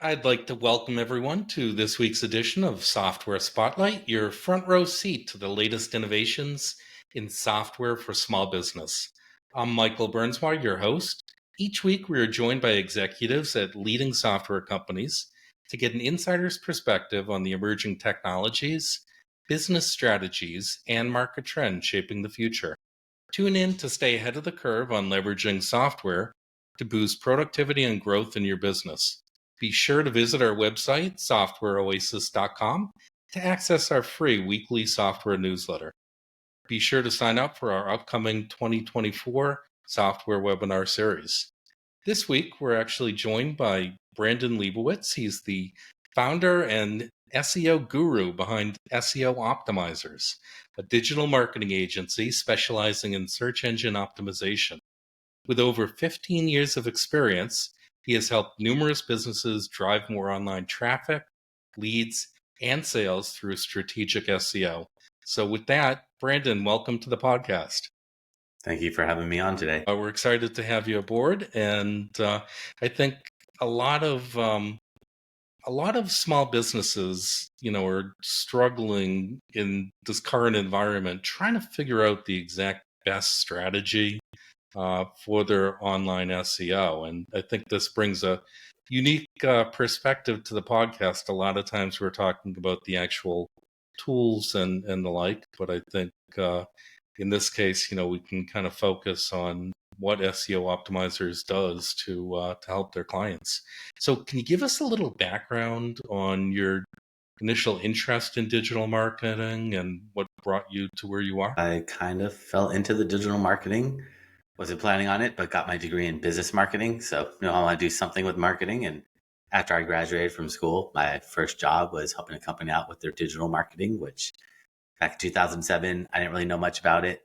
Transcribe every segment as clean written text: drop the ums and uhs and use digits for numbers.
I'd like to welcome everyone to this week's edition of Software Spotlight, your front row seat to the latest innovations in software for small business. I'm Michael Burnsmar, your host. Each week, we are joined by executives at leading software companies to get an insider's perspective on the emerging technologies, business strategies, and market trends shaping the future. Tune in to stay ahead of the curve on leveraging software to boost productivity and growth in your business. Be sure to visit our website, softwareoasis.com, to access our free weekly software newsletter. Be sure to sign up for our upcoming 2024 software webinar series. This week, we're actually joined by Brandon Leibowitz. He's the founder and SEO guru behind SEO Optimizers, a digital marketing agency specializing in search engine optimization. With over 15 years of experience, he has helped numerous businesses drive more online traffic, leads, and sales through strategic SEO. So with that, Brandon, welcome to the podcast. Thank you for having me on today. We're excited to have you aboard, and I think a lot of small businesses, are struggling in this current environment, trying to figure out the exact best strategy for their online SEO. And I think this brings a unique perspective to the podcast. A lot of times we're talking about the actual tools and the like, but I think in this case, we can kind of focus on what SEO Optimizers does to help their clients. So can you give us a little background on your initial interest in digital marketing and what brought you to where you are? I kind of fell into the digital marketing. Wasn't planning on it, but got my degree in business marketing. So, I want to do something with marketing. And after I graduated from school, my first job was helping a company out with their digital marketing, which back in 2007, I didn't really know much about it.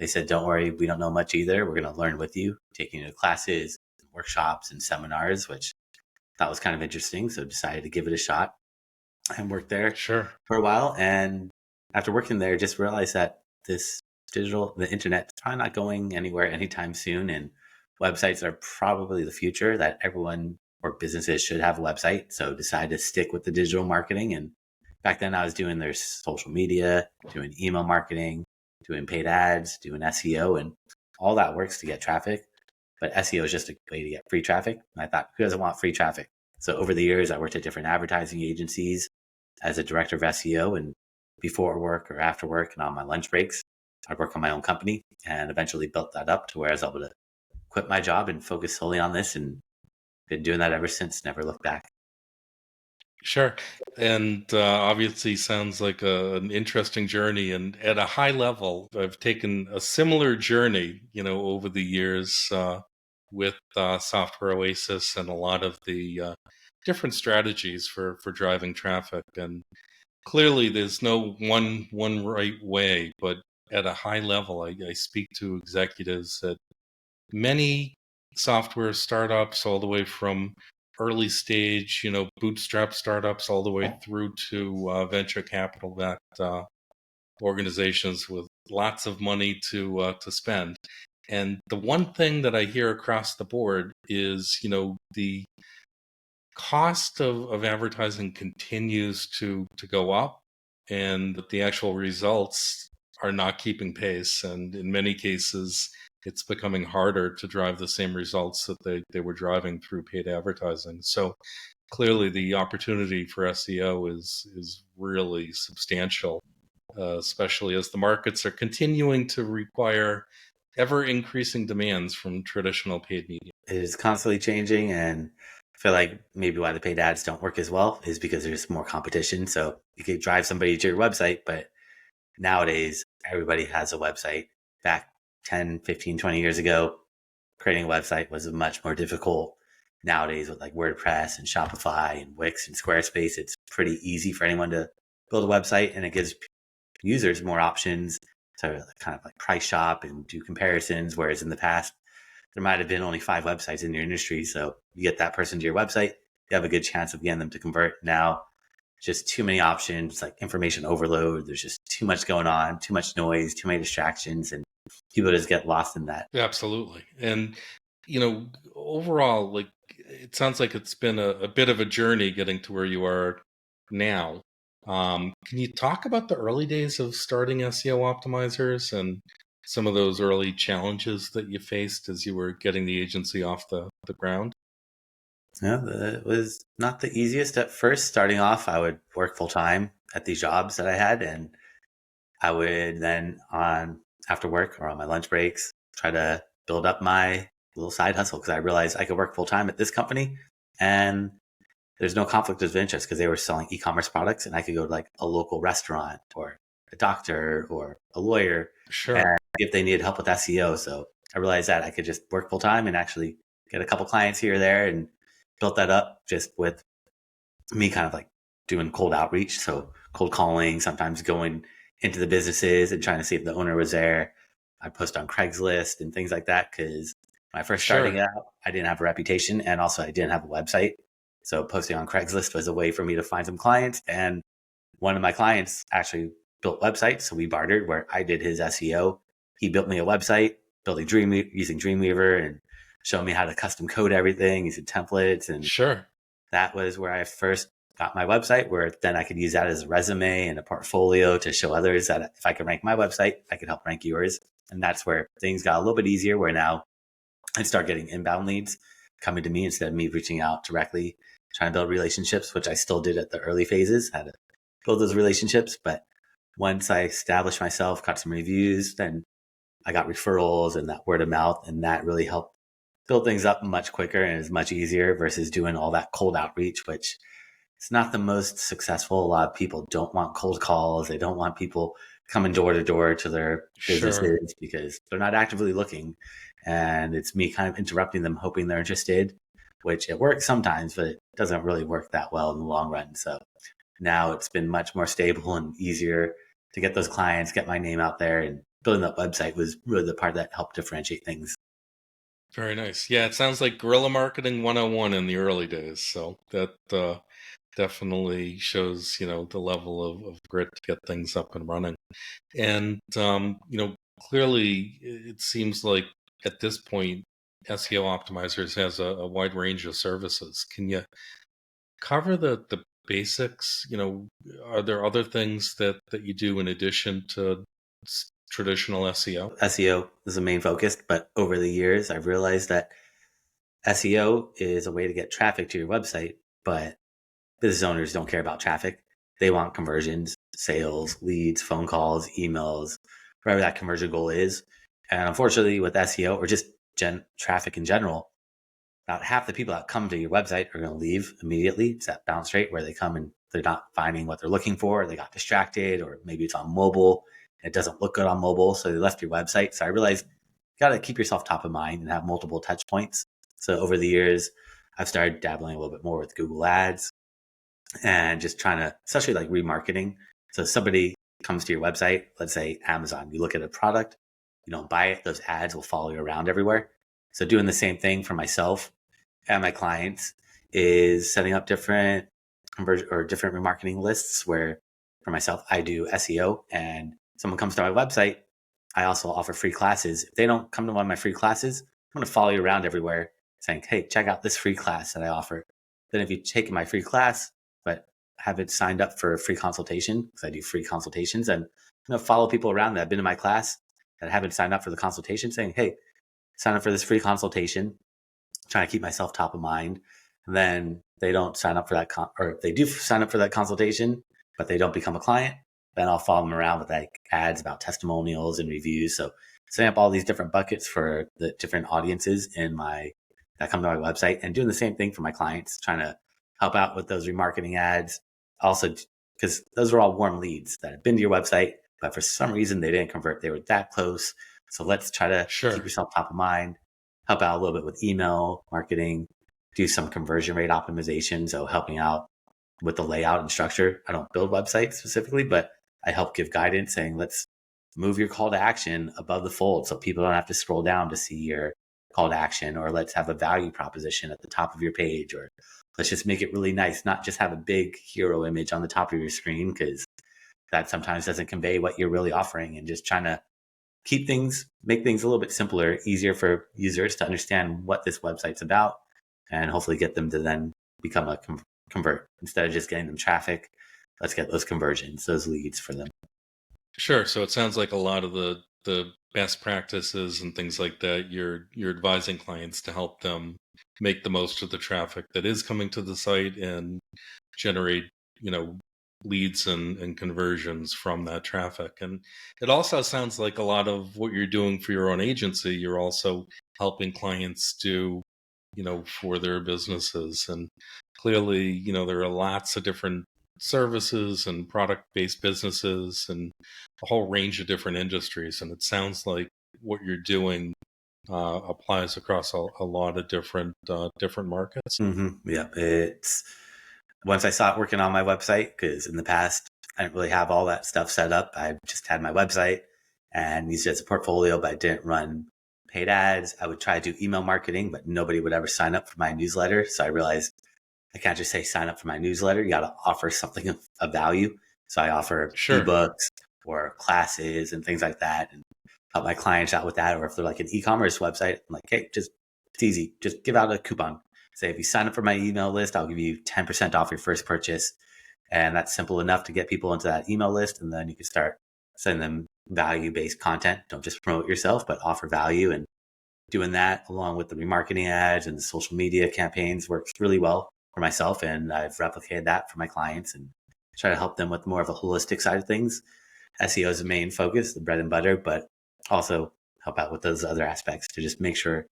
They said, don't worry, we don't know much either. We're going to learn with you, taking you to classes, workshops, and seminars, which I thought was kind of interesting. So decided to give it a shot and worked there for a while. And after working there, just realized that the internet is probably not going anywhere anytime soon. And websites are probably the future, that everyone or businesses should have a website. So decided to stick with the digital marketing. And back then I was doing their social media, doing email marketing, doing paid ads, doing SEO, and all that works to get traffic. But SEO is just a way to get free traffic. And I thought, who doesn't want free traffic? So over the years, I worked at different advertising agencies as a director of SEO, and before work or after work and on my lunch breaks, I'd work on my own company, and eventually built that up to where I was able to quit my job and focus solely on this, and been doing that ever since, never looked back. Sure. And obviously sounds like an interesting journey. And at a high level, I've taken a similar journey, over the years with Software Oasis and a lot of the different strategies for driving traffic. And clearly there's no one right way, but at a high level, I speak to executives at many software startups all the way from early stage, bootstrap startups all the way through to venture capital backed organizations with lots of money to spend. And the one thing that I hear across the board is, the cost of advertising continues to go up, and the actual results are not keeping pace. And in many cases, it's becoming harder to drive the same results that they were driving through paid advertising. So clearly the opportunity for SEO is really substantial, especially as the markets are continuing to require ever increasing demands from traditional paid media. It is constantly changing, and I feel like maybe why the paid ads don't work as well is because there's more competition. So you could drive somebody to your website, but nowadays everybody has a website. Back 10, 15, 20 years ago, creating a website was much more difficult. Nowadays with like WordPress and Shopify and Wix and Squarespace, it's pretty easy for anyone to build a website, and it gives users more options to kind of like price shop and do comparisons. Whereas in the past, there might have been only 5 websites in your industry. So you get that person to your website, you have a good chance of getting them to convert. Now, just too many options, like information overload. There's just too much going on, too much noise, too many distractions, and people just get lost in that. Absolutely. And, overall, like it sounds like it's been a bit of a journey getting to where you are now. Can you talk about the early days of starting SEO Optimizers and some of those early challenges that you faced as you were getting the agency off the ground? Yeah, it was not the easiest at first. Starting off, I would work full time at these jobs that I had, and I would then on after work or on my lunch breaks try to build up my little side hustle because I realized I could work full time at this company and there's no conflict of interest because they were selling e-commerce products and I could go to like a local restaurant or a doctor or a lawyer Sure, and if they needed help with SEO. So I realized that I could just work full time and actually get a couple clients here or there and built that up just with me kind of like doing cold outreach. So cold calling, sometimes going into the businesses and trying to see if the owner was there. I post on Craigslist and things like that because when I first starting sure, out, I didn't have a reputation and also I didn't have a website. So posting on Craigslist was a way for me to find some clients. And one of my clients actually built websites. So we bartered where I did his SEO. He built me a website, building using Dreamweaver and showing me how to custom code everything using templates. And sure, that was where I first got my website, where then I could use that as a resume and a portfolio to show others that if I could rank my website, I could help rank yours. And that's where things got a little bit easier, where now I start getting inbound leads coming to me instead of me reaching out directly, trying to build relationships, which I still did at the early phases, had to build those relationships. But once I established myself, got some reviews, then I got referrals and that word of mouth, and that really helped build things up much quicker and is much easier versus doing all that cold outreach, which it's not the most successful. A lot of people don't want cold calls. They don't want people coming door to door to their sure. businesses because they're not actively looking. And it's me kind of interrupting them, hoping they're interested, which it works sometimes, but it doesn't really work that well in the long run. So now it's been much more stable and easier to get those clients, get my name out there. And building that website was really the part that helped differentiate things. Very nice. Yeah, it sounds like guerrilla marketing 101 in the early days. So that definitely shows, the level of grit to get things up and running. And, clearly it seems like at this point, SEO Optimizers has a wide range of services. Can you cover the basics? Are there other things that you do in addition to traditional SEO? SEO is the main focus, but over the years, I've realized that SEO is a way to get traffic to your website, but business owners don't care about traffic. They want conversions, sales, leads, phone calls, emails, whatever that conversion goal is. And unfortunately, with SEO or just traffic in general, about half the people that come to your website are going to leave immediately. It's that bounce rate where they come and they're not finding what they're looking for. Or they got distracted, or maybe it's on mobile. It doesn't look good on mobile, so they left your website. So I realized you got to keep yourself top of mind and have multiple touch points. So over the years, I've started dabbling a little bit more with Google Ads and just trying to, especially like remarketing. So somebody comes to your website, let's say Amazon, you look at a product, you don't buy it, those ads will follow you around everywhere. So doing the same thing for myself and my clients is setting up different conversion or different remarketing lists where for myself, I do SEO and someone comes to my website. I also offer free classes. If they don't come to one of my free classes, I'm going to follow you around everywhere saying, hey, check out this free class that I offer. Then if you take my free class, but haven't signed up for a free consultation, because I do free consultations, and I'm going to follow people around that have been in my class that haven't signed up for the consultation saying, hey, sign up for this free consultation, trying to keep myself top of mind. And then they don't sign up for that, or they do sign up for that consultation, but they don't become a client. Then I'll follow them around with like ads about testimonials and reviews. So setting up all these different buckets for the different audiences in my that come to my website and doing the same thing for my clients, trying to help out with those remarketing ads. Also, because those are all warm leads that have been to your website, but for some reason they didn't convert. They were that close. So let's try to keep Sure. yourself top of mind, help out a little bit with email marketing, do some conversion rate optimization. So helping out with the layout and structure. I don't build websites specifically, but I help give guidance saying, let's move your call to action above the fold so people don't have to scroll down to see your call to action, or let's have a value proposition at the top of your page, or let's just make it really nice, not just have a big hero image on the top of your screen because that sometimes doesn't convey what you're really offering, and just trying to make things a little bit simpler, easier for users to understand what this website's about and hopefully get them to then become a convert. Instead of just getting them traffic, let's get those conversions, those leads for them. Sure. So it sounds like a lot of the best practices and things like that, you're advising clients to help them make the most of the traffic that is coming to the site and generate, leads and conversions from that traffic. And it also sounds like a lot of what you're doing for your own agency, you're also helping clients do, for their businesses. And clearly, there are lots of different services and product-based businesses and a whole range of different industries. And it sounds like what you're doing applies across a lot of different markets. Mm-hmm. Yeah, it's once I started working on my website, because in the past I didn't really have all that stuff set up. I just had my website and used it as a portfolio, but I didn't run paid ads. I would try to do email marketing, but nobody would ever sign up for my newsletter. So I realized I can't just say sign up for my newsletter. You got to offer something of value. So I offer Sure. ebooks or classes and things like that, and help my clients out with that. Or if they're like an e-commerce website, I'm like, hey, it's easy. Just give out a coupon. Say, if you sign up for my email list, I'll give you 10% off your first purchase. And that's simple enough to get people into that email list. And then you can start sending them value-based content. Don't just promote yourself, but offer value. And doing that along with the remarketing ads and the social media campaigns works really well for myself. And I've replicated that for my clients and try to help them with more of a holistic side of things. SEO is the main focus, the bread and butter, but also help out with those other aspects to just make sure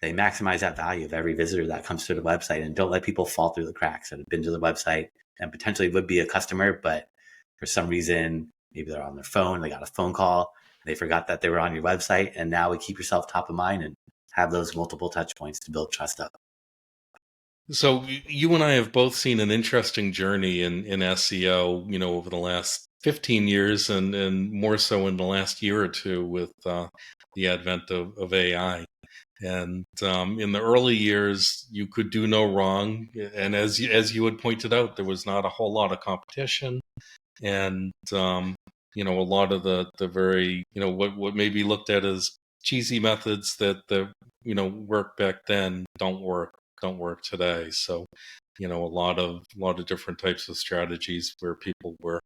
they maximize that value of every visitor that comes to the website, and don't let people fall through the cracks that have been to the website and potentially would be a customer, but for some reason, maybe they're on their phone, they got a phone call, they forgot that they were on your website, and now we keep yourself top of mind and have those multiple touch points to build trust up. So you and I have both seen an interesting journey in SEO, over the last 15 years and more so in the last year or two with the advent of AI. And in the early years, you could do no wrong. And as you had pointed out, there was not a whole lot of competition. And, a lot of the very, what may be looked at as cheesy methods that work back then don't work today. So, a lot of different types of strategies where people were,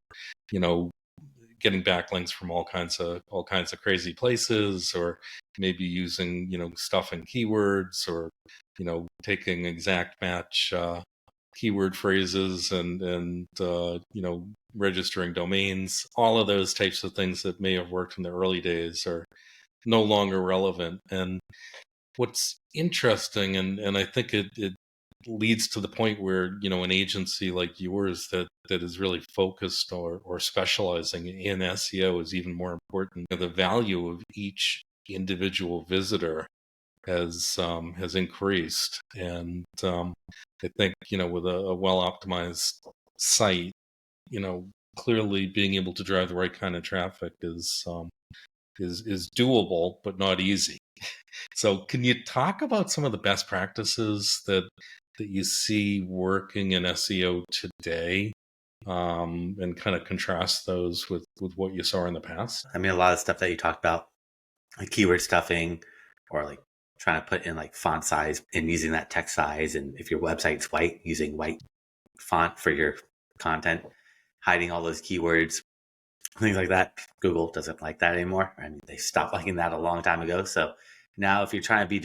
getting backlinks from all kinds of crazy places, or maybe using stuff in keywords, or taking exact match keyword phrases and registering domains. All of those types of things that may have worked in the early days are no longer relevant. And what's interesting, and I think it leads to the point where an agency like yours that is really focused or specializing in SEO is even more important. The value of each individual visitor has increased, and I think with a well optimized site, clearly being able to drive the right kind of traffic is doable, but not easy. So can you talk about some of the best practices that you see working in SEO today, and kind of contrast those with what you saw in the past? I mean, a lot of stuff that you talked about, like keyword stuffing, or like trying to put in like font size and using that text size. And if your website's white, using white font for your content, hiding all those keywords, things like that. Google doesn't like that anymore. I mean, they stopped liking that a long time ago. So now if you're trying to be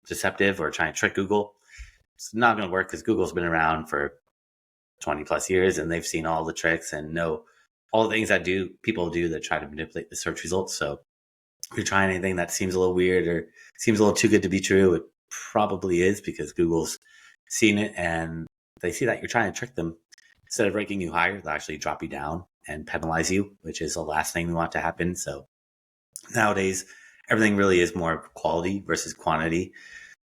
deceptive or trying to trick Google, it's not going to work, because Google's been around for 20 plus years and they've seen all the tricks and know all the things that people do that try to manipulate the search results. So if you're trying anything that seems a little weird or seems a little too good to be true, it probably is, because Google's seen it and they see that you're trying to trick them. Instead of ranking you higher, they'll actually drop you down and penalize you, which is the last thing we want to happen. So nowadays, everything really is more quality versus quantity.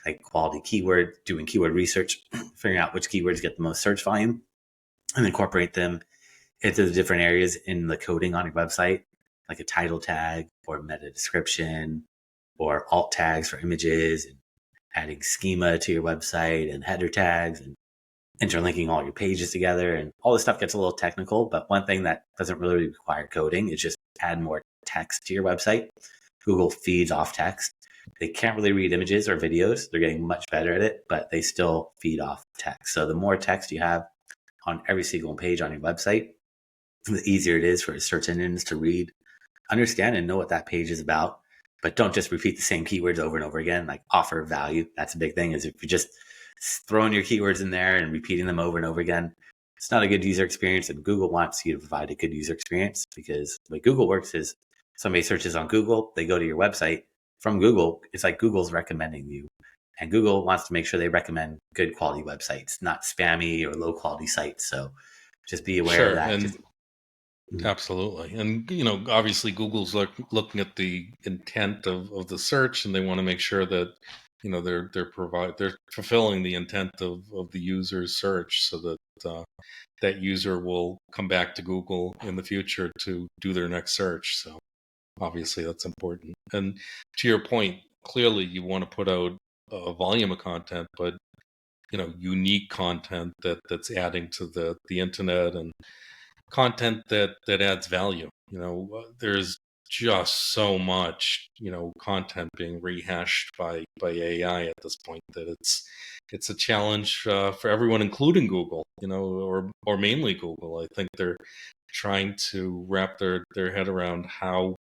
Like quality keyword, doing keyword research, figuring out which keywords get the most search volume, and incorporate them into the different areas in the coding on your website, like a title tag or meta description or alt tags for images, and adding schema to your website and header tags and interlinking all your pages together. And all this stuff gets a little technical, but one thing that doesn't really require coding is just add more text to your website. Google feeds off text. They can't really read images or videos. They're getting much better at it, but they still feed off text. So the more text you have on every single page on your website, the easier it is for search engines to read, understand, and know what that page is about. But don't just repeat the same keywords over and over again. Like, offer value. That's a big thing, is if you're just throwing your keywords in there and repeating them over and over again, it's not a good user experience. And Google wants you to provide a good user experience, because the way Google works is somebody searches on Google, they go to your website. From Google, it's like Google's recommending you. And Google wants to make sure they recommend good quality websites, not spammy or low quality sites. So just be aware of Sure, that. and absolutely. And, obviously Google's looking at the intent of the search, and they want to make sure that, they're fulfilling the intent of the user's search, so that that user will come back to Google in the future to do their next search. So obviously that's important. And to your point, clearly you want to put out a volume of content, but unique content that's adding to the internet, and content that adds value. There's just so much content being rehashed by AI at this point, that it's a challenge for everyone, including Google, or mainly Google. I think they're trying to wrap their head around how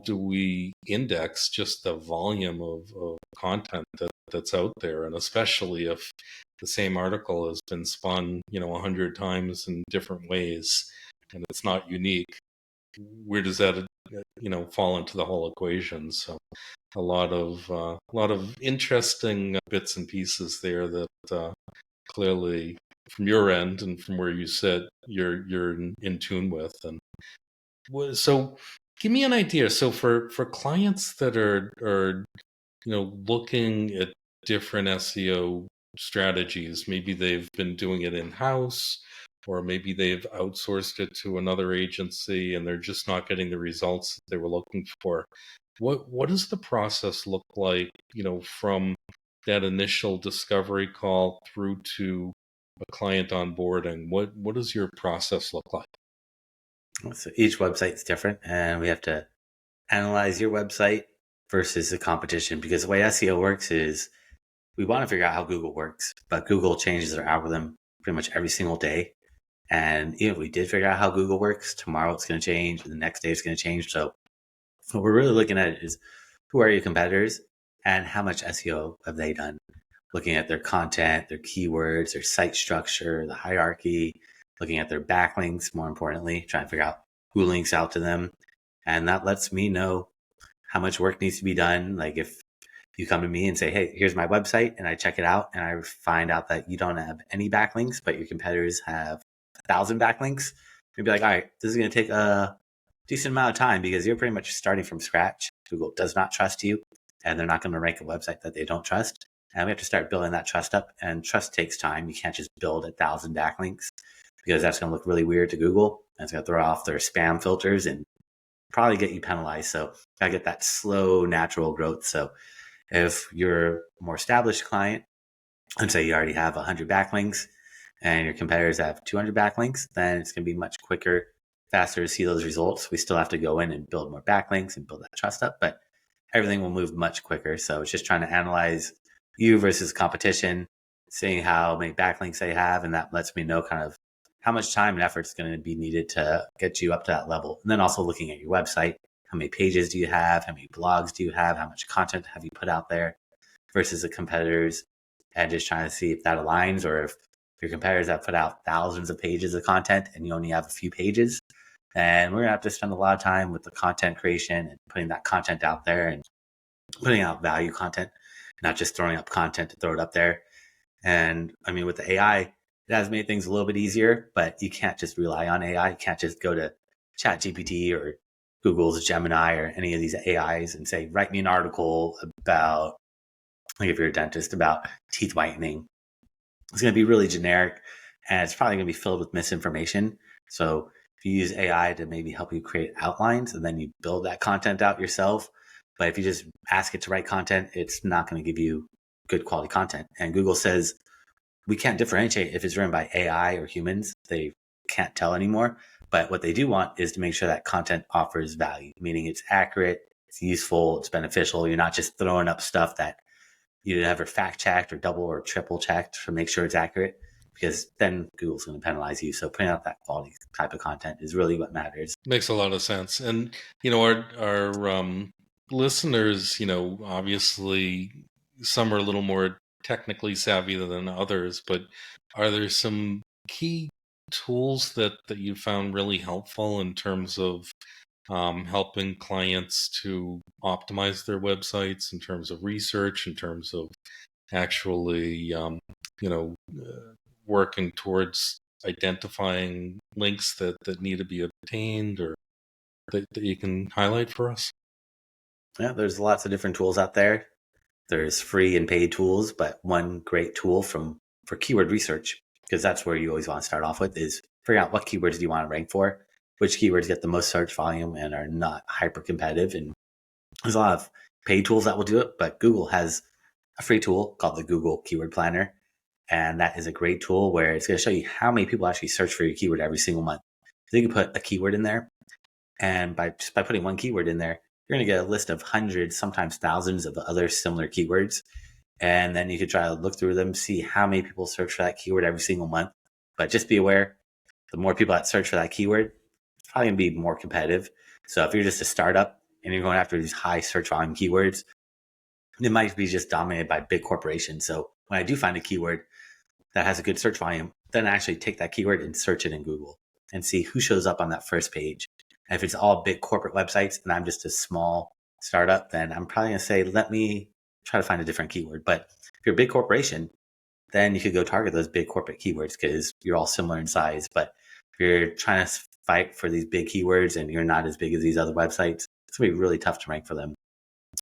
do we index just the volume of content that's out there, and especially if the same article has been spun 100 times in different ways, and it's not unique. Where does that fall into the whole equation? So a lot of interesting bits and pieces there that clearly, from your end and from where you sit, you're in tune with. And so give me an idea. So for clients that are looking at different SEO strategies, maybe they've been doing it in-house, or maybe they've outsourced it to another agency and they're just not getting the results that they were looking for. What does the process look like, from that initial discovery call through to a client onboarding? What does your process look like? So each website's different, and we have to analyze your website versus the competition, because the way SEO works is we want to figure out how Google works, but Google changes their algorithm pretty much every single day. And even if we did figure out how Google works, tomorrow it's going to change, and the next day it's going to change. So what we're really looking at is, who are your competitors and how much SEO have they done? Looking at their content, their keywords, their site structure, the hierarchy, looking at their backlinks, more importantly, trying to figure out who links out to them. And that lets me know how much work needs to be done. Like, if you come to me and say, hey, here's my website, and I check it out and I find out that you don't have any backlinks, but your competitors have 1,000 backlinks, you'd be like, all right, this is going to take a decent amount of time, because you're pretty much starting from scratch. Google does not trust you, and they're not going to rank a website that they don't trust. And we have to start building that trust up, and trust takes time. You can't just build 1,000 backlinks, because that's going to look really weird to Google. And it's going to throw off their spam filters and probably get you penalized. So I get that slow, natural growth. So if you're a more established client, and say you already have 100 backlinks and your competitors have 200 backlinks, then it's going to be much quicker, faster to see those results. We still have to go in and build more backlinks and build that trust up, but everything will move much quicker. So it's just trying to analyze you versus competition, seeing how many backlinks they have, and that lets me know kind of how much time and effort is going to be needed to get you up to that level. And then also looking at your website, how many pages do you have? How many blogs do you have? How much content have you put out there versus the competitors? And just trying to see if that aligns, or if your competitors have put out thousands of pages of content and you only have a few pages. And we're going to have to spend a lot of time with the content creation and putting that content out there and putting out value content, not just throwing up content to throw it up there. And I mean, with the AI, it has made things a little bit easier, but you can't just rely on AI. You can't just go to ChatGPT or Google's Gemini or any of these AIs and say, write me an article about, like if you're a dentist, about teeth whitening. It's going to be really generic, and it's probably going to be filled with misinformation. So if you use AI to maybe help you create outlines, and then you build that content out yourself, but if you just ask it to write content, it's not going to give you good quality content. And Google says we can't differentiate if it's written by AI or humans. They can't tell anymore. But what they do want is to make sure that content offers value, meaning it's accurate, it's useful, it's beneficial. You're not just throwing up stuff that you never fact checked or double or triple checked to make sure it's accurate, because then Google's going to penalize you. So putting out that quality type of content is really what matters. Makes a lot of sense. And, our listeners, obviously some are a little more technically savvy than others, but are there some key tools that you found really helpful in terms of helping clients to optimize their websites, in terms of research, in terms of actually, working towards identifying links that need to be obtained, or that you can highlight for us? Yeah, there's lots of different tools out there. There's free and paid tools, but one great tool for keyword research, because that's where you always want to start off with, is figuring out what keywords do you want to rank for, which keywords get the most search volume and are not hyper competitive. And there's a lot of paid tools that will do it, but Google has a free tool called the Google Keyword Planner. And that is a great tool where it's going to show you how many people actually search for your keyword every single month. So you can put a keyword in there, and by putting one keyword in there, you're going to get a list of hundreds, sometimes thousands of other similar keywords. And then you could try to look through them, see how many people search for that keyword every single month. But just be aware, the more people that search for that keyword, it's probably going to be more competitive. So if you're just a startup and you're going after these high search volume keywords, it might be just dominated by big corporations. So when I do find a keyword that has a good search volume, then I actually take that keyword and search it in Google and see who shows up on that first page. And if it's all big corporate websites and I'm just a small startup, then I'm probably going to say, let me try to find a different keyword. But if you're a big corporation, then you could go target those big corporate keywords because you're all similar in size. But if you're trying to fight for these big keywords and you're not as big as these other websites, it's going to be really tough to rank for them.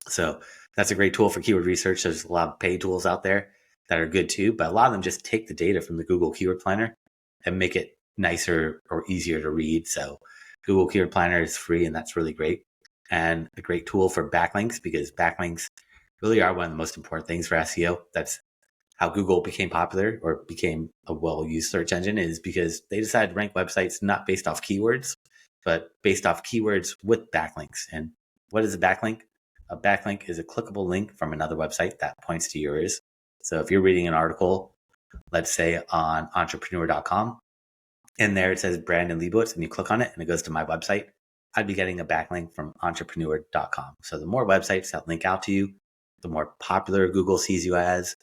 So that's a great tool for keyword research. There's a lot of paid tools out there that are good too, but a lot of them just take the data from the Google Keyword Planner and make it nicer or easier to read. So Google Keyword Planner is free, and that's really great. And a great tool for backlinks, because backlinks really are one of the most important things for SEO. That's how Google became popular or became a well-used search engine, is because they decided to rank websites not based off keywords, but based off keywords with backlinks. And what is a backlink? A backlink is a clickable link from another website that points to yours. So if you're reading an article, let's say on entrepreneur.com, and there it says Brandon Leibowitz, and you click on it and it goes to my website, I'd be getting a backlink from entrepreneur.com. So the more websites that link out to you, the more popular Google sees you as,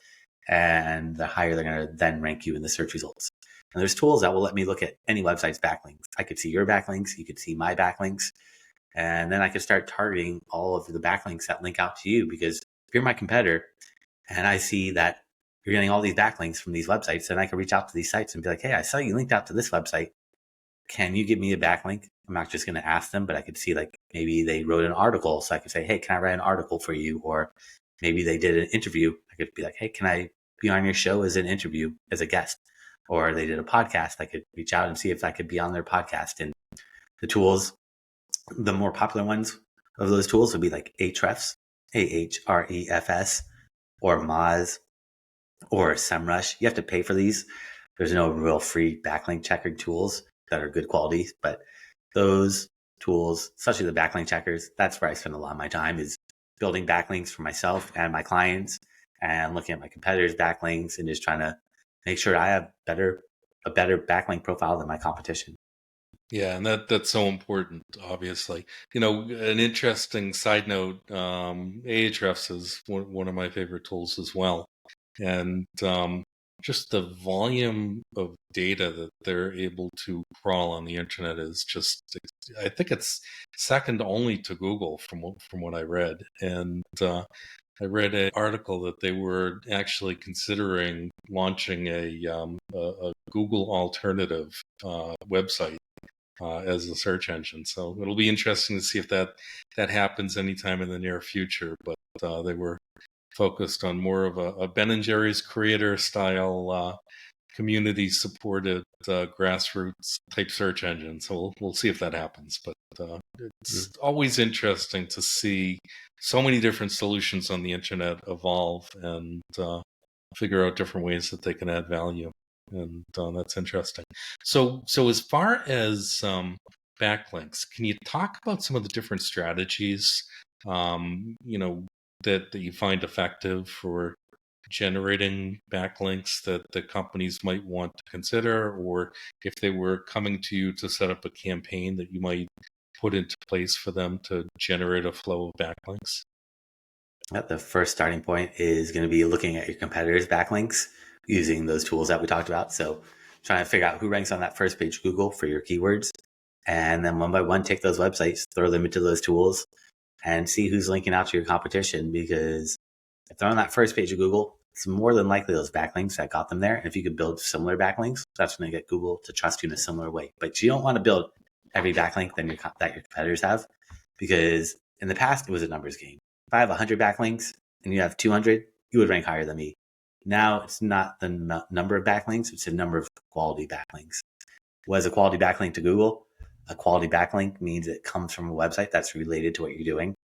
and the higher they're going to then rank you in the search results. And there's tools that will let me look at any website's backlinks. I could see your backlinks, you could see my backlinks, and then I could start targeting all of the backlinks that link out to you. Because if you're my competitor and I see that you're getting all these backlinks from these websites, then I can reach out to these sites and be like, hey, I saw you linked out to this website. Can you give me a backlink? I'm not just going to ask them, but I could see like maybe they wrote an article. So I could say, hey, can I write an article for you? Or maybe they did an interview. I could be like, hey, can I be on your show as an interview, as a guest? Or they did a podcast. I could reach out and see if I could be on their podcast. And the tools, the more popular ones of those tools would be like Ahrefs, Ahrefs, or Moz, or SEMrush. You have to pay for these. There's no real free backlink checker tools that are good quality, but those tools, especially the backlink checkers, that's where I spend a lot of my time, is building backlinks for myself and my clients, and looking at my competitors' backlinks and just trying to make sure I have a better backlink profile than my competition. Yeah, and that's so important, obviously. An interesting side note, Ahrefs is one of my favorite tools as well. And just the volume of data that they're able to crawl on the internet is just, I think it's second only to Google from what I read. And I read an article that they were actually considering launching a Google alternative website as a search engine. So it'll be interesting to see if that happens anytime in the near future. But they were focused on more of a Ben and Jerry's creator style, community supported grassroots type search engine. So we'll see if that happens. But it's always interesting to see so many different solutions on the internet evolve and figure out different ways that they can add value. And that's interesting. So as far as backlinks, can you talk about some of the different strategies that you find effective for generating backlinks that the companies might want to consider, or if they were coming to you to set up a campaign that you might put into place for them to generate a flow of backlinks? The first starting point is going to be looking at your competitors' backlinks using those tools that we talked about. So trying to figure out who ranks on that first page of Google for your keywords. And then one by one, take those websites, throw them into those tools, and see who's linking out to your competition. Because if they're on that first page of Google, it's more than likely those backlinks that got them there. And if you could build similar backlinks, that's going to get Google to trust you in a similar way. But you don't want to build every backlink that your competitors have, because in the past, it was a numbers game. If I have 100 backlinks and you have 200, you would rank higher than me. Now it's not the number of backlinks, it's the number of quality backlinks. What is a quality backlink to Google? A quality backlink means it comes from a website that's related to what you're doing.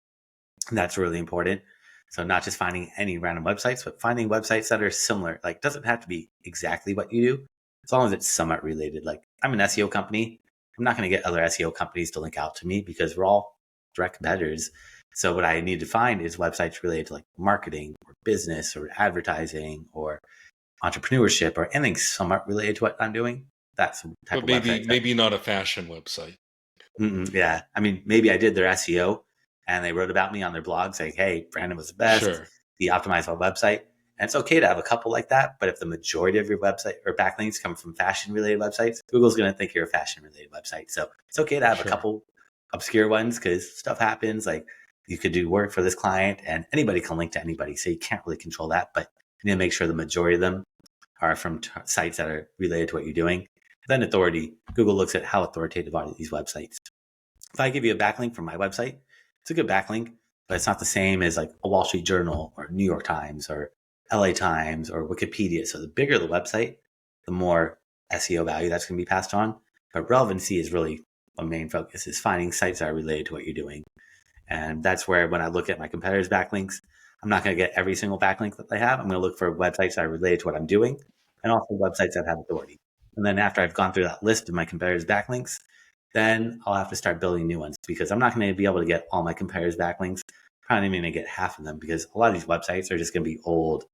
And that's really important. So not just finding any random websites, but finding websites that are similar. Like, doesn't have to be exactly what you do, as long as it's somewhat related. Like, I'm an SEO company. I'm not going to get other SEO companies to link out to me because we're all direct competitors. So what I need to find is websites related to like marketing or business or advertising or entrepreneurship or anything somewhat related to what I'm doing. That's the type But of website. maybe not a fashion website. Yeah. I mean, maybe I did their SEO and they wrote about me on their blog saying, hey, Brandon was the best. Sure. He optimized my website. And it's okay to have a couple like that. But if the majority of your website or backlinks come from fashion related websites, Google's going to think you're a fashion related website. So it's okay to have a Sure. couple obscure ones because stuff happens. Like, you could do work for this client and anybody can link to anybody. So you can't really control that. But you need to make sure the majority of them are from sites that are related to what you're doing. Then authority. Google looks at how authoritative are these websites. If I give you a backlink from my website, it's a good backlink, but it's not the same as like a Wall Street Journal or New York Times or LA Times or Wikipedia. So the bigger the website, the more SEO value that's going to be passed on. But relevancy is really a main focus, is finding sites that are related to what you're doing. And that's where when I look at my competitors' backlinks, I'm not going to get every single backlink that they have. I'm going to look for websites that are related to what I'm doing and also websites that have authority. And then after I've gone through that list of my competitors' backlinks, then I'll have to start building new ones because I'm not going to be able to get all my competitors' backlinks. Probably even going to get half of them because a lot of these websites are just going to be old,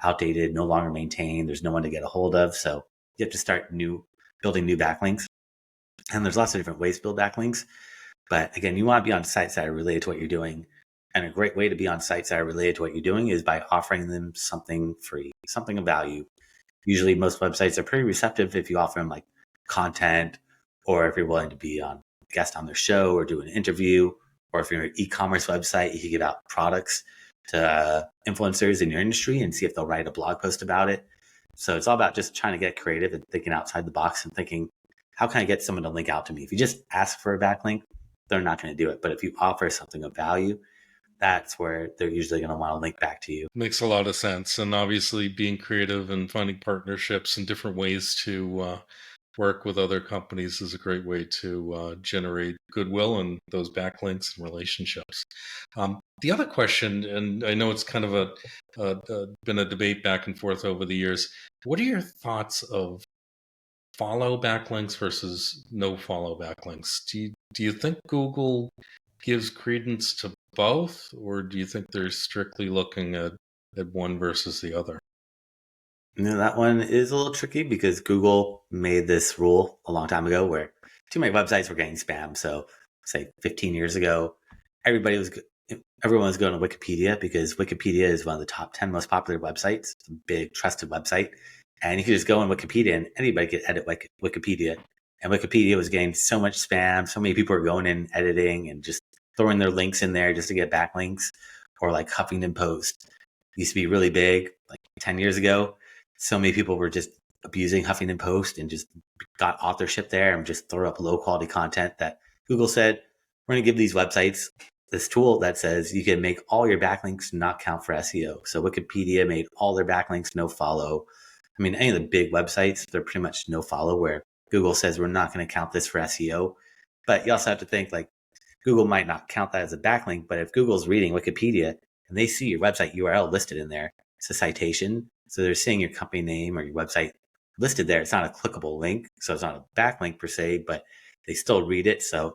outdated, no longer maintained. There's no one to get a hold of. So you have to start building new backlinks. And there's lots of different ways to build backlinks. But again, you want to be on sites that are related to what you're doing. And a great way to be on sites that are related to what you're doing is by offering them something free, something of value. Usually most websites are pretty receptive if you offer them like content, or if you're willing to be on guest on their show or do an interview, or if you're an e-commerce website, you can give out products to influencers in your industry and see if they'll write a blog post about it. So it's all about just trying to get creative and thinking outside the box and thinking, how can I get someone to link out to me? If you just ask for a backlink, they're not going to do it. But if you offer something of value, that's where they're usually going to want to link back to you. Makes a lot of sense. And obviously being creative and finding partnerships and different ways to work with other companies is a great way to generate goodwill and those backlinks and relationships. The other question, and I know it's kind of been a debate back and forth over the years, what are your thoughts of follow backlinks versus no follow backlinks? Do you think Google gives credence to both, or do you think they're strictly looking at one versus the other? That one is a little tricky because Google made this rule a long time ago where too many websites were getting spam. So, say 15 years ago, everyone was going to Wikipedia because Wikipedia is one of the top 10 most popular websites. It's a big trusted website, and you could just go on Wikipedia and anybody could edit Wikipedia. And Wikipedia was getting so much spam. So many people were going in editing and just throwing their links in there just to get backlinks. Or like Huffington Post used to be really big like 10 years ago. So many people were just abusing Huffington Post and just got authorship there and just throw up low quality content that Google said, we're going to give these websites this tool that says you can make all your backlinks not count for SEO. So Wikipedia made all their backlinks no follow. I mean, any of the big websites, they're pretty much no follow, where Google says we're not going to count this for SEO. But you also have to think like Google might not count that as a backlink, but if Google's reading Wikipedia and they see your website URL listed in there, it's a citation. So they're seeing your company name or your website listed there. It's not a clickable link. So it's not a backlink per se, but they still read it. So it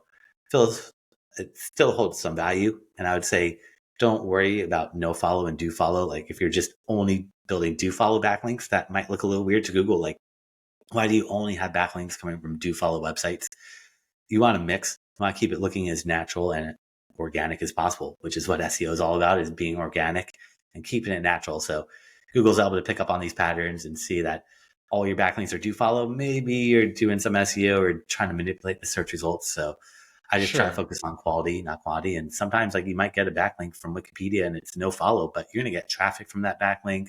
feels it still holds some value. And I would say, don't worry about no follow and do follow. Like if you're just only building do follow backlinks, that might look a little weird to Google. Like, why do you only have backlinks coming from do follow websites? You want to mix. You want to keep it looking as natural and organic as possible, which is what SEO is all about, is being organic and keeping it natural. So Google's able to pick up on these patterns and see that all your backlinks are do follow. Maybe you're doing some SEO or trying to manipulate the search results. So I just try to Sure. focus on quality, not quantity. And sometimes like you might get a backlink from Wikipedia and it's no follow, but you're going to get traffic from that backlink.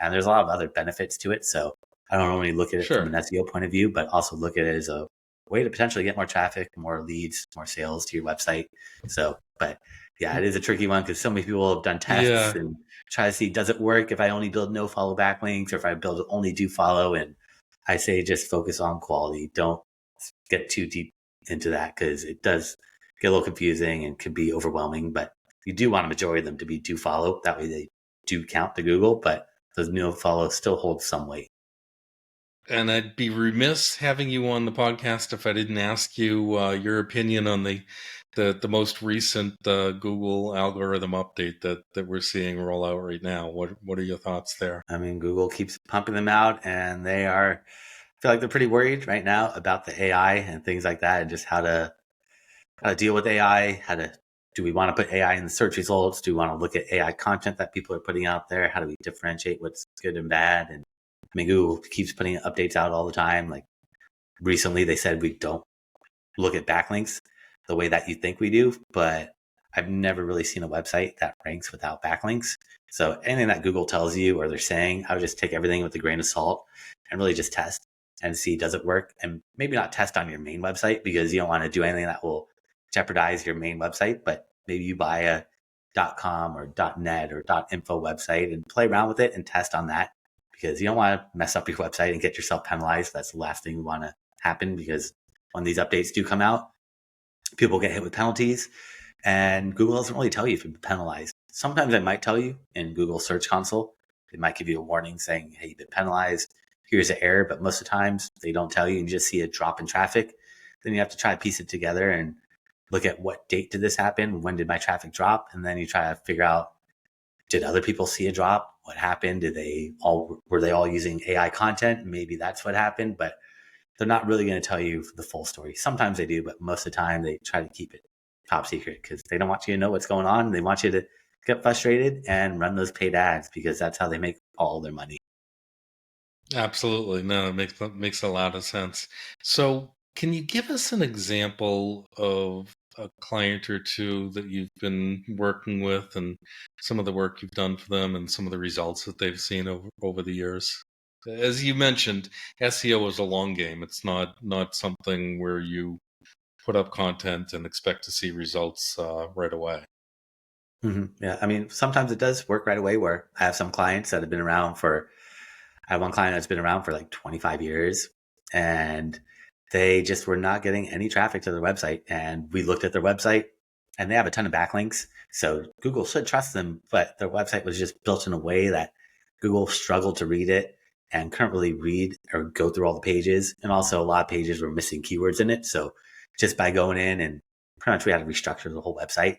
And there's a lot of other benefits to it. So I don't only look at it from Sure. an SEO point of view, but also look at it as a way to potentially get more traffic, more leads, more sales to your website. So, but yeah, it is a tricky one because so many people have done tests Yeah. and try to see, does it work if I only build no follow backlinks or if I build only do follow? And I say just focus on quality. Don't get too deep into that because it does get a little confusing and could be overwhelming. But you do want a majority of them to be do follow. That way they do count to Google, but those no follow still hold some weight. And I'd be remiss having you on the podcast if I didn't ask you your opinion on the most recent Google algorithm update that we're seeing roll out right now. What are your thoughts there? I mean, Google keeps pumping them out, and I feel like they're pretty worried right now about the AI and things like that, and just how to deal with AI. Do we want to put AI in the search results? Do we want to look at AI content that people are putting out there? How do we differentiate what's good and bad? And I mean, Google keeps putting updates out all the time. Like recently, they said we don't look at backlinks the way that you think we do, but I've never really seen a website that ranks without backlinks. So anything that Google tells you or they're saying, I would just take everything with a grain of salt and really just test and see, does it work? And maybe not test on your main website because you don't want to do anything that will jeopardize your main website, but maybe you buy a .com or .net or .info website and play around with it and test on that because you don't want to mess up your website and get yourself penalized. That's the last thing you want to happen because when these updates do come out, people get hit with penalties and Google doesn't really tell you if you've been penalized. Sometimes it might tell you in Google Search Console. It might give you a warning saying, hey, you've been penalized. Here's an error. But most of the times they don't tell you and you just see a drop in traffic. Then you have to try to piece it together and look at what date did this happen? When did my traffic drop? And then you try to figure out, did other people see a drop? What happened? Were they all using AI content? Maybe that's what happened, but they're not really going to tell you the full story. Sometimes they do, but most of the time they try to keep it top secret because they don't want you to know what's going on. They want you to get frustrated and run those paid ads because that's how they make all their money. Absolutely. No, it makes a lot of sense. So, can you give us an example of a client or two that you've been working with and some of the work you've done for them and some of the results that they've seen over the years? As you mentioned, SEO is a long game. It's not something where you put up content and expect to see results right away. Yeah. I mean, sometimes it does work right away where I have some clients that have been around for I have one client that's been around for like 25 years and they just were not getting any traffic to their website. And we looked at their website and they have a ton of backlinks. So Google should trust them, but their website was just built in a way that Google struggled to read it and couldn't really read or go through all the pages. And also a lot of pages were missing keywords in it. So just by going in and pretty much we had to restructure the whole website,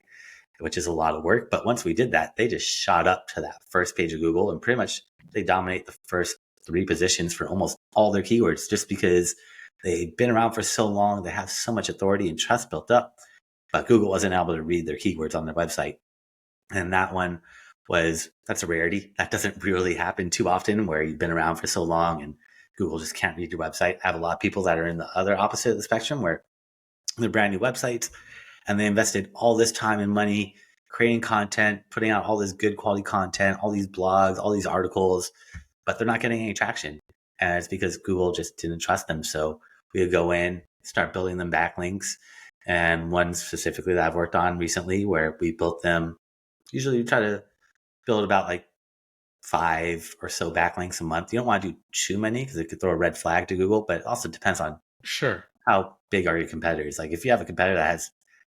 which is a lot of work. But once we did that, they just shot up to that first page of Google and pretty much they dominate the first three positions for almost all their keywords just because they've been around for so long. They have so much authority and trust built up, but Google wasn't able to read their keywords on their website. And that's a rarity. That doesn't really happen too often where you've been around for so long and Google just can't read your website. I have a lot of people that are in the other opposite of the spectrum where they're brand new websites and they invested all this time and money creating content, putting out all this good quality content, all these blogs, all these articles, but they're not getting any traction. And it's because Google just didn't trust them. So we would go in, start building them backlinks. And one specifically that I've worked on recently where we built them, usually we try to build about like 5 or so backlinks a month. You don't want to do too many because it could throw a red flag to Google, but it also depends on Sure. how big are your competitors. Like if you have a competitor that has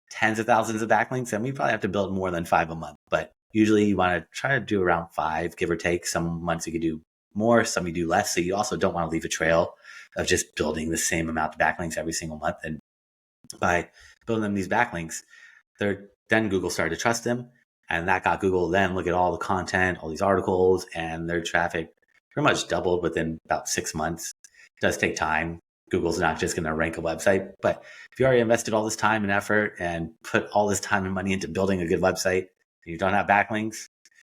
tens of thousands of backlinks, then we probably have to build more than 5 a month. But usually you want to try to do around 5, give or take. Some months you could do more, some you do less. So you also don't want to leave a trail of just building the same amount of backlinks every single month. And by building them these backlinks, then Google started to trust them. And that got Google to then look at all the content, all these articles, and their traffic pretty much doubled within about 6 months. It does take time. Google's not just going to rank a website, but if you already invested all this time and effort and put all this time and money into building a good website and you don't have backlinks,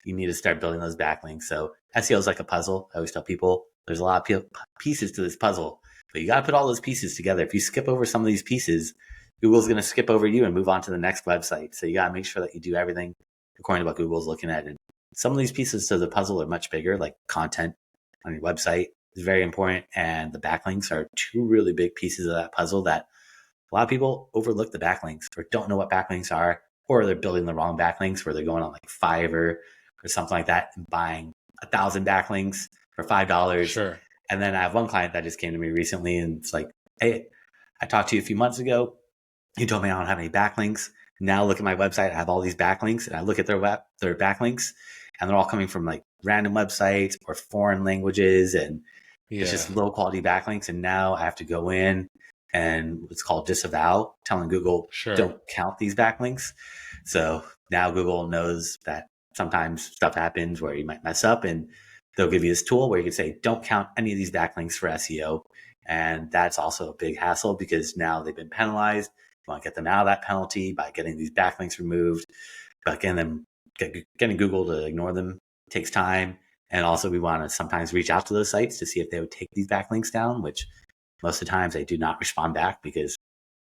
you need to start building those backlinks. So SEO is like a puzzle. I always tell people there's a lot of pieces to this puzzle, but you got to put all those pieces together. If you skip over some of these pieces, Google's going to skip over you and move on to the next website. So you got to make sure that you do everything according to what Google's looking at. And some of these pieces to the puzzle are much bigger, like content on your website is very important. And the backlinks are two really big pieces of that puzzle that a lot of people overlook the backlinks or don't know what backlinks are, or they're building the wrong backlinks where they're going on like Fiverr or something like that and buying 1,000 backlinks for $5. Sure. And then I have one client that just came to me recently and it's like, hey, I talked to you a few months ago. You told me I don't have any backlinks. Now look at my website. I have all these backlinks and I look at their backlinks and they're all coming from like random websites or foreign languages. And it's just low quality backlinks. And now I have to go in and it's called disavow, telling Google, don't count these backlinks. So now Google knows that sometimes stuff happens where you might mess up and they'll give you this tool where you can say, don't count any of these backlinks for SEO. And that's also a big hassle because now they've been penalized. You want to get them out of that penalty by getting these backlinks removed. But getting Google to ignore them takes time. And also we want to sometimes reach out to those sites to see if they would take these backlinks down, which most of the times they do not respond back because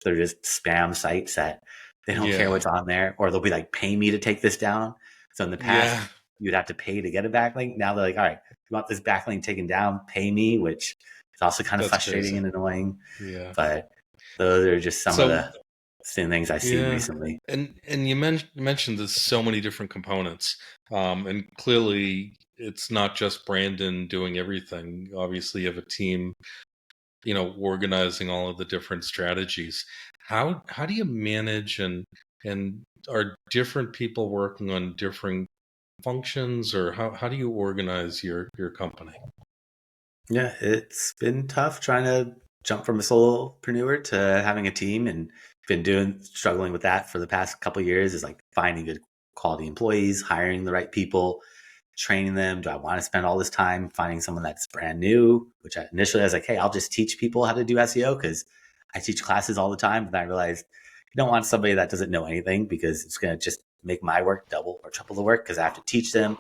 they're just spam sites that they don't care what's on there, or they'll be like, pay me to take this down. So in the past, you'd have to pay to get a backlink. Now they're like, all right, if you want this backlink taken down, pay me, which is also kind of frustrating and annoying. Yeah. But those are just some of the things I've seen recently. And you mentioned there's so many different components. And clearly it's not just Brandon doing everything. Obviously you have a team, organizing all of the different strategies. How do you manage and are different people working on different functions, or how do you organize your company? Yeah, it's been tough trying to jump from a solopreneur to having a team, and been struggling with that for the past couple of years, is like finding good quality employees, hiring the right people, training them. Do I want to spend all this time finding someone that's brand new? Which initially I was like, hey, I'll just teach people how to do SEO because I teach classes all the time. But I realized you don't want somebody that doesn't know anything because it's going to just make my work double or triple the work because I have to teach them.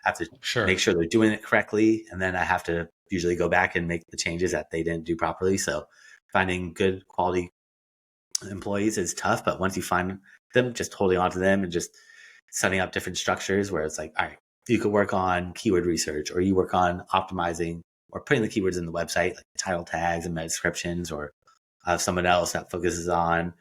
I have to make sure they're doing it correctly. And then I have to usually go back and make the changes that they didn't do properly. So finding good quality employees is tough. But once you find them, just holding on to them and just setting up different structures where it's like, all right, you could work on keyword research, or you work on optimizing or putting the keywords in the website, like title tags and meta descriptions, or I have someone else that focuses on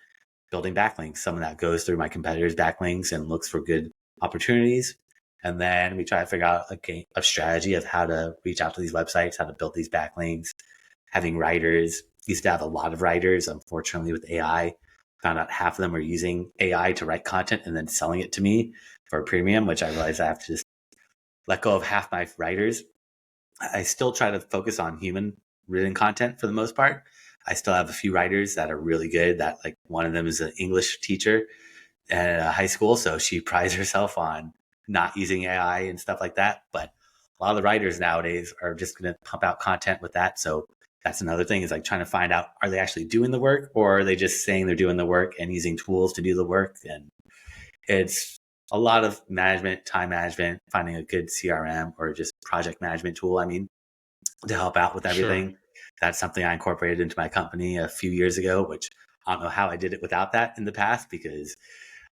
building backlinks, someone that goes through my competitors' backlinks and looks for good opportunities. And then we try to figure out a strategy of how to reach out to these websites, how to build these backlinks, having writers. Used to have a lot of writers. Unfortunately, with AI, found out half of them are using AI to write content and then selling it to me for a premium, which I realized I have to just let go of half my writers. I still try to focus on human written content for the most part. I still have a few writers that are really good. That, like, one of them is an English teacher at a high school, so she prides herself on not using AI and stuff like that. But a lot of the writers nowadays are just going to pump out content with that. So that's another thing, is like trying to find out, are they actually doing the work, or are they just saying they're doing the work and using tools to do the work? And it's a lot of management, time management, finding a good CRM or just project management tool, to help out with everything. That's something I incorporated into my company a few years ago, which I don't know how I did it without that in the past, because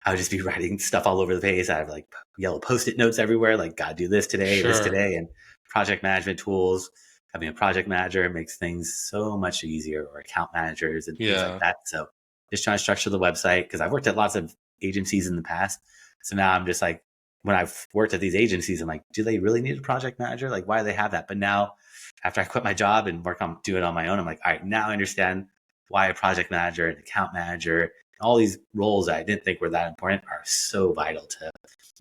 I would just be writing stuff all over the page. I have like yellow Post-it notes everywhere, like, gotta do this today, this today. And project management tools, having a project manager makes things so much easier, or account managers and things like that. So just trying to structure the website, because I've worked at lots of agencies in the past. So now I'm just like, when I've worked at these agencies, I'm like, do they really need a project manager? Like, why do they have that? But now, after I quit my job and do it on my own, I'm like, all right, now I understand why a project manager, an account manager, and all these roles that I didn't think were that important are so vital to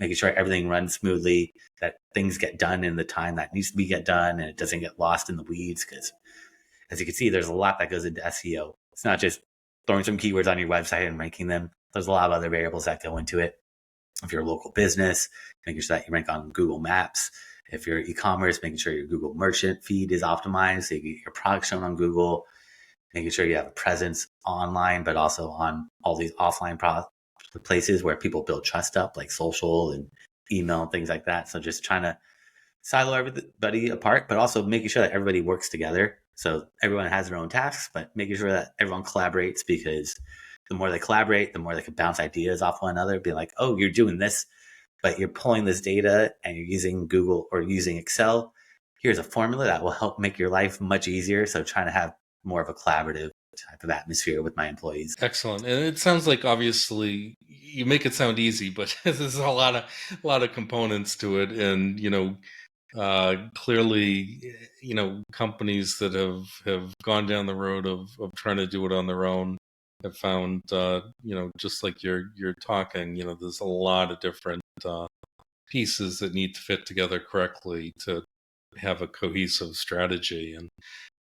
making sure everything runs smoothly, that things get done in the time that needs to be get done, and it doesn't get lost in the weeds. Because as you can see, there's a lot that goes into SEO. It's not just throwing some keywords on your website and ranking them. there's a lot of other variables that go into it. If you're a local business, making sure that you rank on Google Maps. If you're e-commerce, making sure your Google merchant feed is optimized, so you get your product shown on Google, making sure you have a presence online, but also on all these offline places where people build trust up, like social and email and things like that. So just trying to silo everybody apart, but also making sure that everybody works together. So everyone has their own tasks, but making sure that everyone collaborates, because the more they collaborate, the more they can bounce ideas off one another, be like, oh, you're doing this, but you're pulling this data and you're using Google or using Excel. Here's a formula that will help make your life much easier. So trying to have more of a collaborative type of atmosphere with my employees. Excellent. And it sounds like, obviously, you make it sound easy, but there's a lot of components to it. And, clearly, companies that have gone down the road of trying to do it on their own have found, just like you're talking, there's a lot of different pieces that need to fit together correctly to have a cohesive strategy. And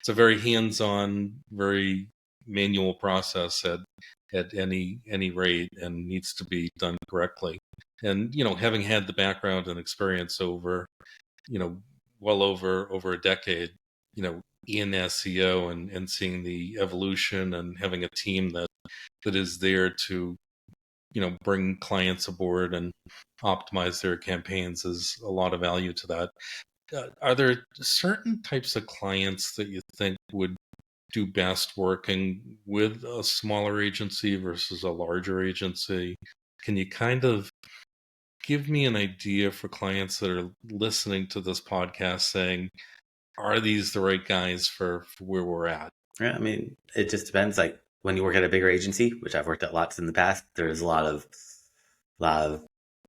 it's a very hands-on, very manual process at any rate, and needs to be done correctly. And having had the background and experience over well over a decade, in SEO, and seeing the evolution, and having a team that is there to bring clients aboard and optimize their campaigns, is a lot of value to that. Are there certain types of clients that you think would do best working with a smaller agency versus a larger agency? Can you kind of give me an idea for clients that are listening to this podcast, saying, are these the right guys for where we're at? Yeah, I mean, it just depends. Like when you work at a bigger agency, which I've worked at lots in the past, there's a lot of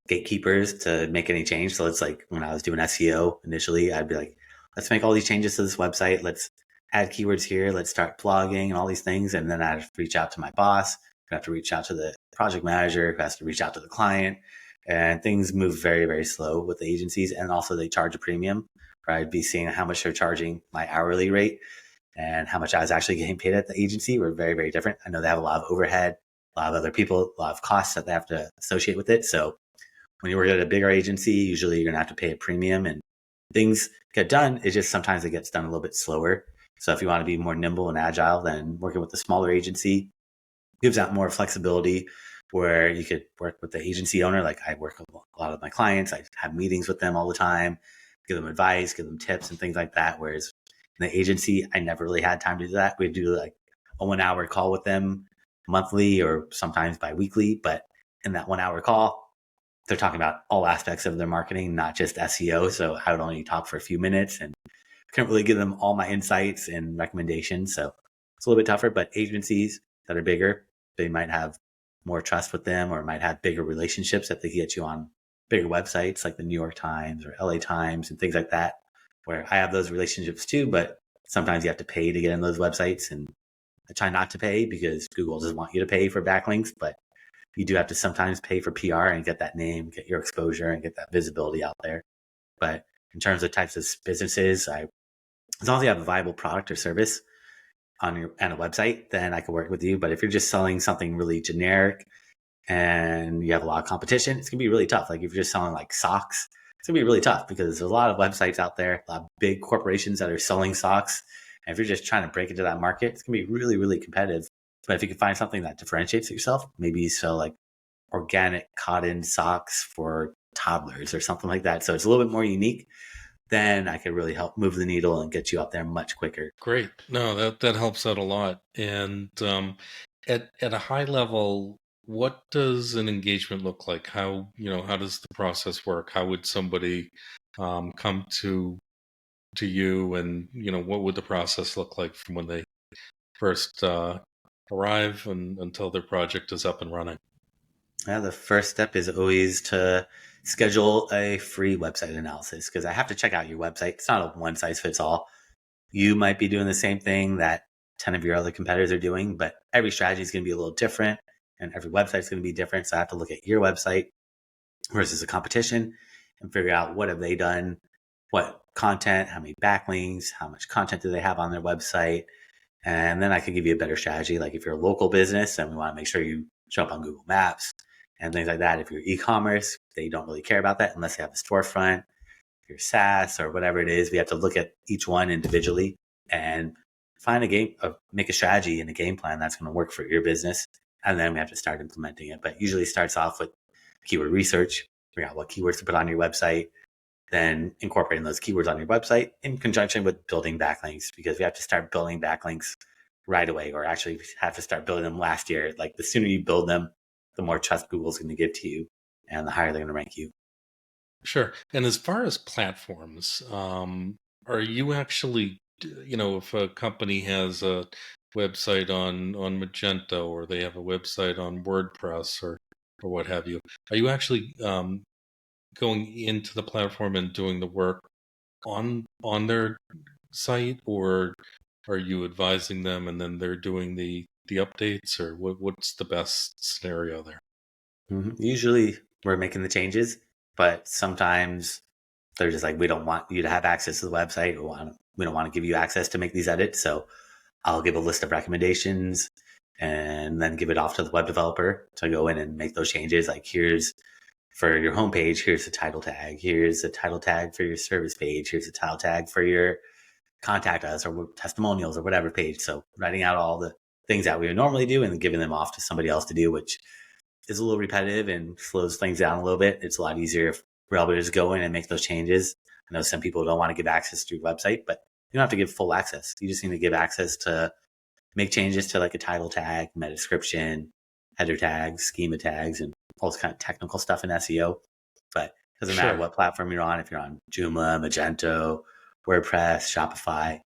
gatekeepers to make any change. So it's like when I was doing SEO initially, I'd be like, let's make all these changes to this website. Let's add keywords here. Let's start blogging and all these things. And then I'd have to reach out to my boss. I have to reach out to the project manager, who has to reach out to the client. And things move very, very slow with the agencies. And also they charge a premium, where I'd be seeing how much they're charging my hourly rate and how much I was actually getting paid at the agency were very, very different. I know they have a lot of overhead, a lot of other people, a lot of costs that they have to associate with it. So when you work at a bigger agency, usually you're going to have to pay a premium, and things get done. It's just sometimes it gets done a little bit slower. So if you want to be more nimble and agile, then working with a smaller agency gives out more flexibility, where you could work with the agency owner. Like I work with a lot of my clients. I have meetings with them all the time, give them advice, give them tips and things like that. Whereas in the agency, I never really had time to do that. We'd do like a 1 hour call with them monthly or sometimes bi-weekly. But in that 1 hour call, they're talking about all aspects of their marketing, not just SEO. So I would only talk for a few minutes and couldn't really give them all my insights and recommendations. So it's a little bit tougher, but agencies that are bigger, they might have more trust with them, or might have bigger relationships that they get you on bigger websites like the New York Times or LA Times and things like that, where I have those relationships too, but sometimes you have to pay to get in those websites. And I try not to pay, because Google doesn't want you to pay for backlinks, but you do have to sometimes pay for PR and get that name, get your exposure, and get that visibility out there. But in terms of types of businesses, as long as you have a viable product or service on a website, then I can work with you. But if you're just selling something really generic and you have a lot of competition, it's gonna be really tough. Like if you're just selling like socks, it's gonna be really tough, because there's a lot of websites out there, a lot of big corporations that are selling socks. And if you're just trying to break into that market, it's gonna be really, really competitive. But if you can find something that differentiates yourself, maybe you sell like organic cotton socks for toddlers or something like that, so it's a little bit more unique, then I could really help move the needle and get you out there much quicker. Great. No, that helps out a lot. And at a high level, what does an engagement look like? How does the process work? How would somebody come to you, and what would the process look like from when they first arrive and until their project is up and running? Yeah, the first step is always to schedule a free website analysis, because I have to check out your website. It's not a one size fits all. You might be doing the same thing that 10 of your other competitors are doing, but every strategy is going to be a little different, and every website is going to be different. So I have to look at your website versus the competition and figure out what have they done, what content, how many backlinks, how much content do they have on their website. And then I can give you a better strategy. Like if you're a local business and we want to make sure you show up on Google Maps and things like that. If you're e-commerce, they don't really care about that unless they have a storefront. If you're SaaS or whatever it is, we have to look at each one individually and find make a strategy and a game plan that's going to work for your business. And then we have to start implementing it. But usually it starts off with keyword research, figure out what keywords to put on your website, then incorporating those keywords on your website in conjunction with building backlinks, because we have to start building backlinks right away, or actually have to start building them last year. Like the sooner you build them, the more trust Google's going to give to you and the higher they're going to rank you. Sure. And as far as platforms, are you actually, if a company has a website on Magento, or they have a website on WordPress, or what have you, are you actually going into the platform and doing the work on their site, or are you advising them and then they're doing the updates, or what's the best scenario there? Usually we're making the changes, but sometimes they're just like, we don't want you to have access to the website. We don't want to give you access to make these edits. So I'll give a list of recommendations and then give it off to the web developer to go in and make those changes. Like, here's for your homepage, here's the title tag. Here's a title tag for your service page. Here's a title tag for your contact us or testimonials or whatever page. So writing out all the things that we would normally do and then giving them off to somebody else to do, which is a little repetitive and slows things down a little bit. It's a lot easier if we're able to just go in and make those changes. I know some people don't want to give access to your website, but you don't have to give full access. You just need to give access to make changes to like a title tag, meta description, header tags, schema tags, and all this kind of technical stuff in SEO. But it doesn't matter what platform you're on. If you're on Joomla, Magento, WordPress, Shopify,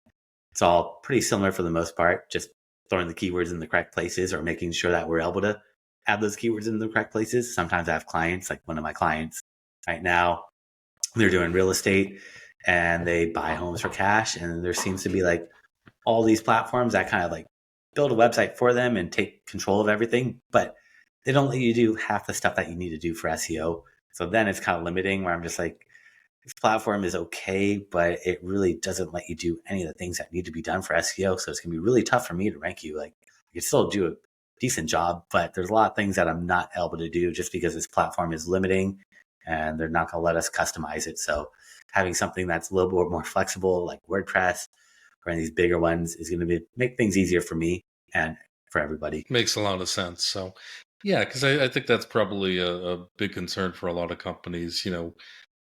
it's all pretty similar for the most part. Just throwing the keywords in the correct places or making sure that we're able to add those keywords in the correct places. Sometimes I have clients, like one of my clients right now, they're doing real estate and they buy homes for cash. And there seems to be like all these platforms that kind of like build a website for them and take control of everything, but they don't let you do half the stuff that you need to do for SEO. So then it's kind of limiting, where I'm just like, this platform is okay, but it really doesn't let you do any of the things that need to be done for SEO. So it's going to be really tough for me to rank you. Like, you can still do a decent job, but there's a lot of things that I'm not able to do just because this platform is limiting and they're not going to let us customize it. So having something that's a little bit more flexible, like WordPress or any of these bigger ones, is going to make things easier for me and for everybody. Makes a lot of sense. So, yeah, because I think that's probably a big concern for a lot of companies.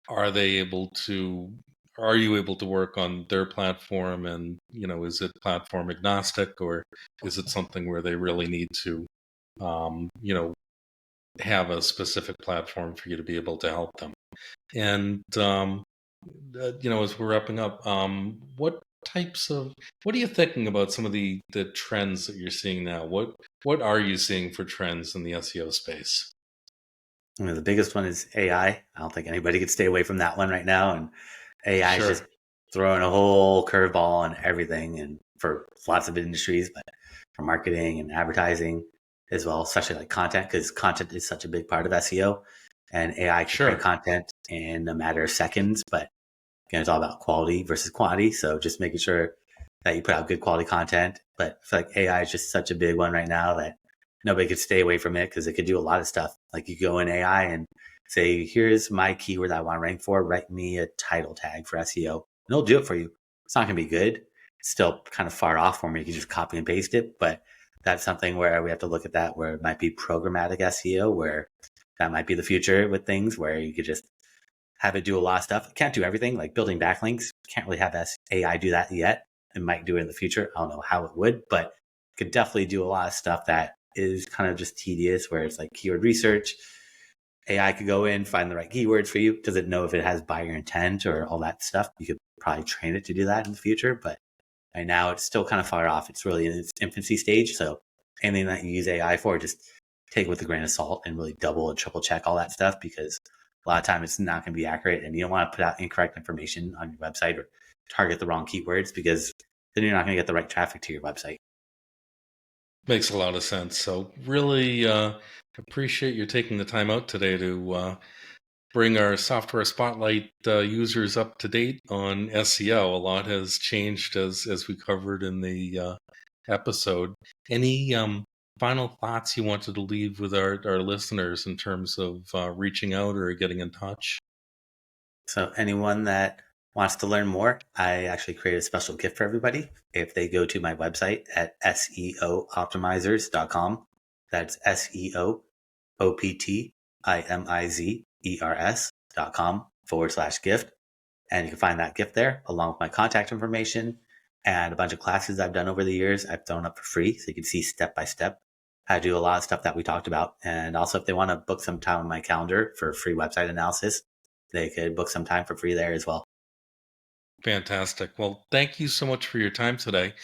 Are they able to? Are you able to work on their platform, and is it platform agnostic, or is it something where they really need to, have a specific platform for you to be able to help them? And as we're wrapping up, what are you thinking about some of the trends that you're seeing now? What are you seeing for trends in the SEO space? The biggest one is AI. I don't think anybody could stay away from that one right now. And AI is just Sure, throwing a whole curveball on everything, and for lots of industries, but for marketing and advertising as well, especially like content, because content is such a big part of SEO, and AI can create sure, content in a matter of seconds. But again, it's all about quality versus quantity. So just making sure that you put out good quality content. But I feel like AI is just such a big one right now that nobody could stay away from it, because it could do a lot of stuff. Like, you go in AI and say, here's my keyword that I want to rank for. Write me a title tag for SEO. And it'll do it for you. It's not going to be good. It's still kind of far off from where you can just copy and paste it. But that's something where we have to look at that, where it might be programmatic SEO, where that might be the future with things where you could just have it do a lot of stuff. It can't do everything, like building backlinks. Can't really have AI do that yet. It might do it in the future. I don't know how it would, but it could definitely do a lot of stuff that is kind of just tedious, where it's like keyword research. AI could go in, find the right keywords for you. Does it know if it has buyer intent or all that stuff? You could probably train it to do that in the future, but right now it's still kind of far off. It's really in its infancy stage. So anything that you use AI for, just take it with a grain of salt and really double and triple check all that stuff, because a lot of time it's not going to be accurate, and you don't want to put out incorrect information on your website or target the wrong keywords, because then you're not going to get the right traffic to your website. makes a lot of sense. So really appreciate you taking the time out today to bring our Software Spotlight users up to date on SEO. A lot has changed as we covered in the episode. Any final thoughts you wanted to leave with our listeners in terms of reaching out or getting in touch? So anyone that wants to learn more, I actually created a special gift for everybody. If they go to my website at seooptimizers.com, that's SEOPTIMIZERS.com/gift. And you can find that gift there along with my contact information and a bunch of classes I've done over the years. I've thrown up for free so you can see step by step how to do a lot of stuff that we talked about. And also, if they want to book some time on my calendar for free website analysis, they could book some time for free there as well. Fantastic. Well, thank you so much for your time today.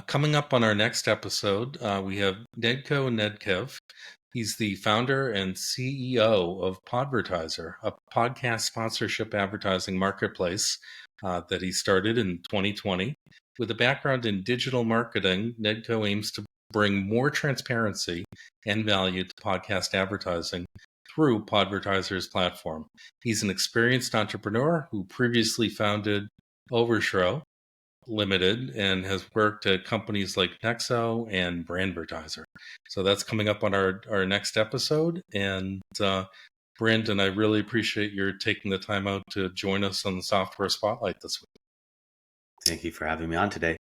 Coming up on our next episode, we have Nedko Nedkev. He's the founder and CEO of Podvertiser, a podcast sponsorship advertising marketplace that he started in 2020. With a background in digital marketing, Nedko aims to bring more transparency and value to podcast advertising through Podvertiser's platform. He's an experienced entrepreneur who previously founded Overshrow Limited and has worked at companies like Nexo and Brandvertiser. So that's coming up on our next episode. And Brandon, I really appreciate your taking the time out to join us on the Software Spotlight this week. Thank you for having me on today.